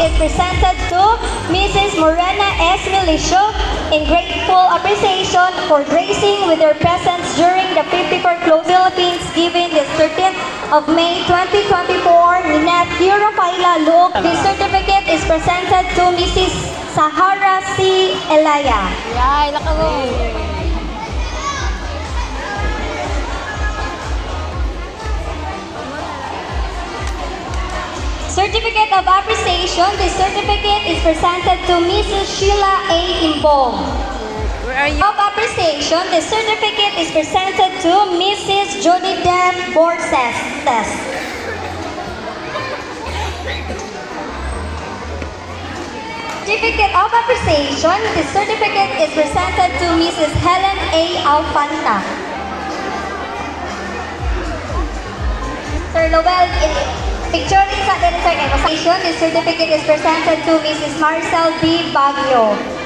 is presented to Mrs. Morena S. Milicio in grateful appreciation for gracing with their presence during the 54th Philippines given the 13th of May 2024. Ninette Q. Rafaela Luke. This certificate is presented to Mrs. Sahara C. Elaya. Yay, nakabo. Certificate of Appreciation. This certificate is presented to Mrs. Sheila A. Imbong. Where are you? Of Appreciation. This certificate is presented to Mrs. Jody Dem Borses. Certificate of Appreciation. This certificate is presented to Mrs. Helen A. Alfanta. Sir Lowell, picturing sa din, sir, this certificate is presented to Mrs. Marcel B. Baguio.